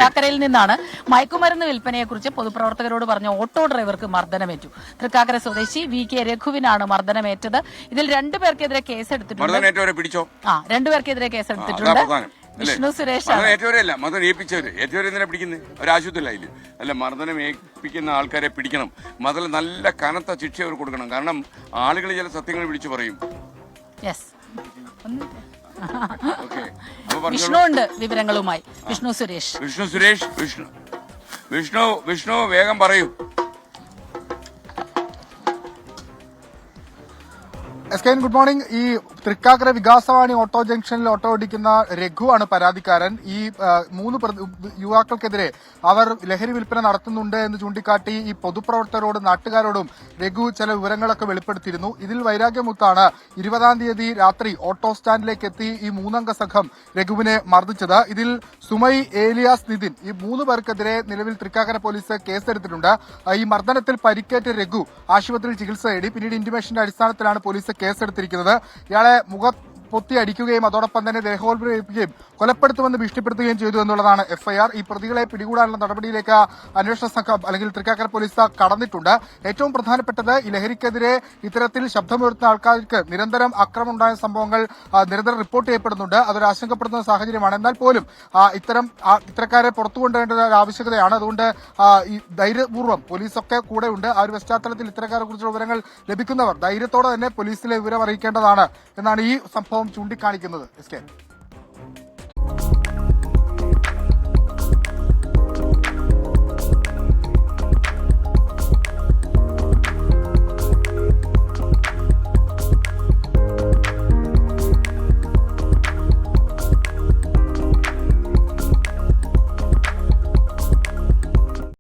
തൃക്കാക്കരയിൽ നിന്നാണ് മയക്കുമരുന്ന് വിൽപ്പനയെക്കുറിച്ച് പൊതുപ്രവർത്തകരോട് പറഞ്ഞ ഓട്ടോ ഡ്രൈവർക്ക് മർദ്ദനമേറ്റു. തൃക്കാക്കര സ്വദേശി VK രഘുവിനാണ് മർദ്ദനമേറ്റത്. ഇതിൽ രണ്ടുപേർക്കെതിരെ കേസെടുത്തിട്ടുണ്ട്. രണ്ടുപേർക്കെതിരെ കേസെടുത്തിട്ടുണ്ട്. വിഷ്ണു സുരേഷ് ഏറ്റവരെന്തിനാ പിടിക്കുന്നത്? ഒരു ആശുപത്രിയില്ല. അല്ല, മർദ്ദനം ഏൽപ്പിക്കുന്ന ആൾക്കാരെ പിടിക്കണം. മതൽ നല്ല കനത്ത ശിക്ഷ അവർ കൊടുക്കണം. കാരണം ആളുകൾ ചില സത്യങ്ങൾ വിളിച്ചു പറയും. വിഷ്ണു ഉണ്ട് വിവരങ്ങളുമായി. വിഷ്ണു വേഗം പറയൂ. Good morning. ഈ തൃക്കാക്കര വികാസവാണി ഓട്ടോ ജംഗ്ഷനിൽ ഓട്ടോ ഓടിക്കുന്ന രഘുവാണ് പരാതിക്കാരൻ. ഈ 3 യുവാക്കൾക്കെതിരെ അവർ ലഹരി വിൽപ്പന നടത്തുന്നുണ്ട് എന്ന് ചൂണ്ടിക്കാട്ടി ഈ പൊതുപ്രവർത്തകരോടും നാട്ടുകാരോടും രഘു ചില വിവരങ്ങളൊക്കെ വെളിപ്പെടുത്തിയിരുന്നു. ഇതിൽ വൈരാഗ്യമുത്താണ് 20-ാം തീയതി രാത്രി ഓട്ടോ സ്റ്റാൻഡിലേക്ക് എത്തി ഈ 3-അംഗ സംഘം രഘുവിനെ മർദ്ദിച്ചത്. ഇതിൽ സുമൈ, ഏലിയാസ്, നിതിൻ ഈ 3 പേർക്കെതിരെ നിലവിൽ തൃക്കാക്കര പോലീസ് കേസെടുത്തിട്ടുണ്ട്. ഈ മർദ്ദനത്തിൽ പരിക്കേറ്റ രഘു ആശുപത്രിയിൽ ചികിത്സ തേടി. പിന്നീട് ഇന്റിമേഷന്റെ അടിസ്ഥാനത്തിലാണ് പോലീസ് കേസെടുത്തിരിക്കുന്നത്. ഇയാളെ പൊത്തി അടിക്കുകയും അതോടൊപ്പം തന്നെ ദേഹോൽപരിക്കുകയും കൊലപ്പെടുത്തുമെന്ന് ഭീഷണിപ്പെടുത്തുകയും ചെയ്തു എന്നുള്ളതാണ് FIR. ഈ പ്രതികളെ പിടികൂടാനുള്ള നടപടിയിലേക്ക് അന്വേഷണ സംഘം അല്ലെങ്കിൽ തൃക്കാക്കര പോലീസ് കടന്നിട്ടുണ്ട്. ഏറ്റവും പ്രധാനപ്പെട്ടത് ഈ ലഹരിക്കെതിരെ ഇത്തരത്തിൽ ശബ്ദമുയർത്തുന്ന ആൾക്കാർക്ക് നിരന്തരം അക്രമം ഉണ്ടായ സംഭവങ്ങൾ നിരന്തരം റിപ്പോർട്ട് ചെയ്യപ്പെടുന്നുണ്ട്. അതൊരു ആശങ്കപ്പെടുത്തുന്ന സാഹചര്യമാണ്. എന്നാൽ പോലും ഇത്തരക്കാരെ പുറത്തു കൊണ്ടുവരേണ്ട ഒരു ആവശ്യകതയാണ്. അതുകൊണ്ട് ഈ ധൈര്യപൂർവ്വം പോലീസൊക്കെ കൂടെയുണ്ട്. ആ ഒരു പശ്ചാത്തലത്തിൽ ഇത്തരക്കാരെ കുറിച്ചുള്ള വിവരങ്ങൾ ലഭിക്കുന്നവർ ധൈര്യത്തോടെ തന്നെ പോലീസിലെ വിവരം അറിയിക്കേണ്ടതാണ് എന്നാണ് ഈ സംഭവം ചൂണ്ടിക്കാണിക്കുന്നത്.